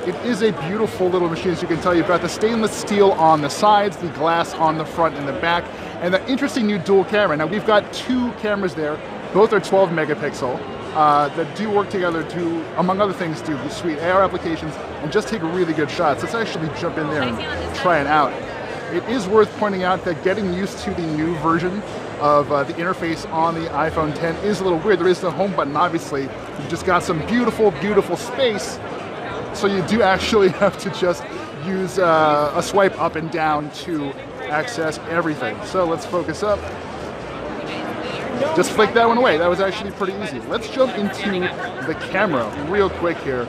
It is a beautiful little machine, as you can tell. You've got the stainless steel on the sides, the glass on the front and the back, and the interesting new dual camera. Now we've got two cameras there. Both are 12 megapixel that do work together to, among other things, do sweet AR applications and just take really good shots. Let's actually jump in there and try it out. It is worth pointing out that getting used to the new version of the interface on the iPhone X is a little weird. There is the home button, obviously. You've just got some beautiful, beautiful space. So you do actually have to just use a swipe up and down to access everything. So let's focus up. Just flick that one away. That was actually pretty easy. Let's jump into the camera real quick here.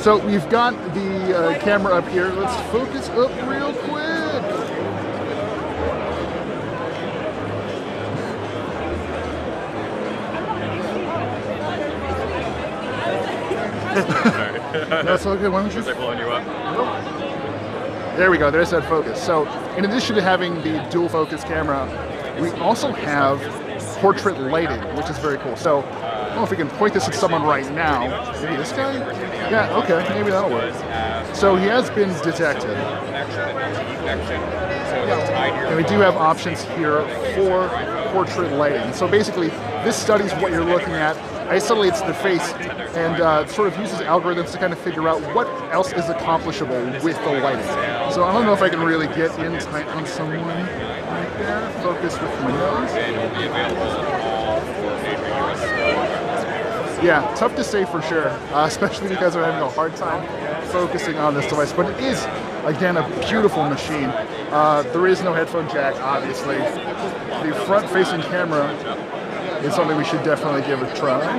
So we've got the camera up here. Let's focus up real quick. That's all good. Why don't you? Was I blowing you up? There we go. There's that focus. So in addition to having the dual focus camera, we also have portrait lighting, which is very cool. So I don't know if we can point this at someone right now. Maybe this guy? Yeah, okay, maybe that'll work. So he has been detected. And we do have options here for portrait lighting. So basically, this studies what you're looking at, isolates the face, and sort of uses algorithms to kind of figure out what else is accomplishable with the lighting. So I don't know if I can really get in tight on someone right there. Focus with my nose. Yeah, tough to say for sure, especially because I'm having a hard time focusing on this device. But it is, again, a beautiful machine. There is no headphone jack, obviously. The front-facing camera is something we should definitely give a try.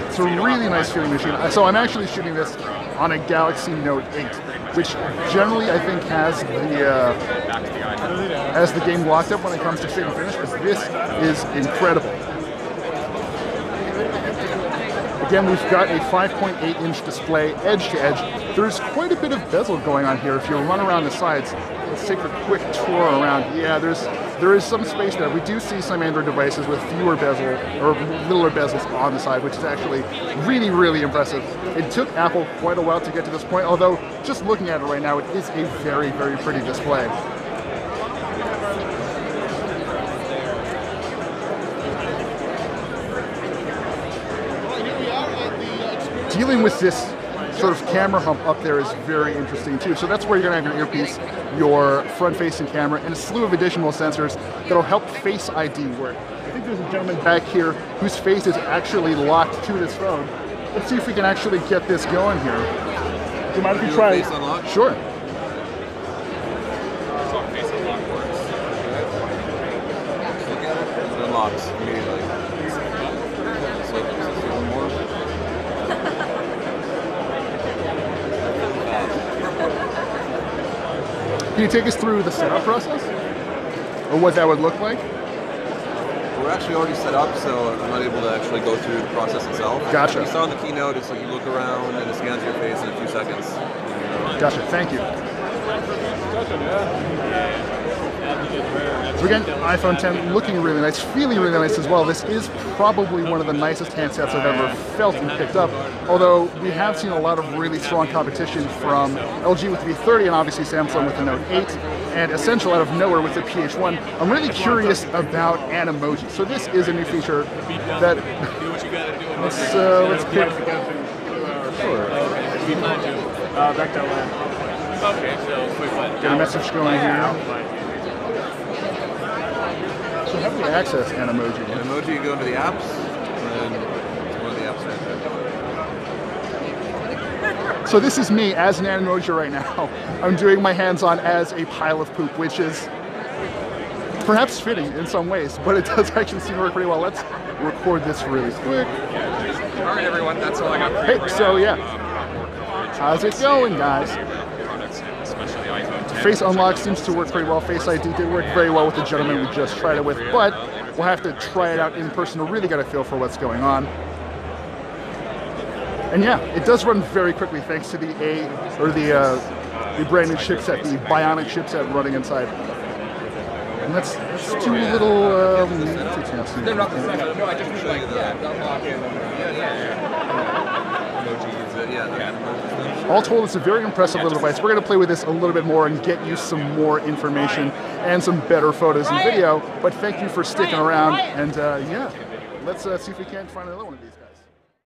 It's a really nice feeling machine. So I'm actually shooting this on a Galaxy Note 8, which generally I think has the game locked up when it comes to fit and finish, but this is incredible. Again, we've got a 5.8-inch display, edge to edge. There's quite a bit of bezel going on here. If you run around the sides, let's take a quick tour around. Yeah, there is some space there. We do see some Android devices with fewer bezel or littler bezels on the side, which is actually really, really impressive. It took Apple quite a while to get to this point, although just looking at it right now, it is a very, very pretty display. Dealing with this sort of camera hump up there is very interesting too. So that's where you're going to have your earpiece, your front-facing camera, and a slew of additional sensors that'll help Face ID work. I think there's a gentleman back here whose face is actually locked to this phone. Let's see if we can actually get this going here. Do you mind if you try? Face unlock? Sure. So face unlock works. It unlocks immediately. Can you take us through the setup process? Or what that would look like? We're actually already set up, so I'm not able to actually go through the process itself. Gotcha. You saw in the keynote, it's like you look around and it scans your face in a few seconds. Gotcha, thank you. So again, iPhone X looking really nice, feeling really nice as well. This is probably one of the nicest handsets I've ever felt and picked up, although we have seen a lot of really strong competition from LG with the V30 and obviously Samsung with the Note 8, and Essential out of nowhere with the PH1. I'm really curious about Animoji. So this is a new feature that let's pick. Sure. Get a message going here. So how do we access Animoji? Animoji, you go into the apps, and it's one of the apps right there. So this is me as an Animoji right now. I'm doing my hands-on as a pile of poop, which is perhaps fitting in some ways, but it does actually seem to work pretty well. Let's record this really quick. All right, everyone, that's all I got for you. Hey, so yeah. How's it going, guys? Especially iPhone X. Face unlock seems to work pretty well. Face ID did work very well with the gentleman we just tried it with, but we'll have to try it out in person to really get a feel for what's going on. And yeah, it does run very quickly thanks to the the brand new chipset, the Bionic chipset running inside. And let's do a little. They're not the same. No, I just mean like unlock it. All told, it's a very impressive little device. We're going to play with this a little bit more and get you some more information and some better photos and video. But thank you for sticking around. And yeah, let's see if we can't find another one of these.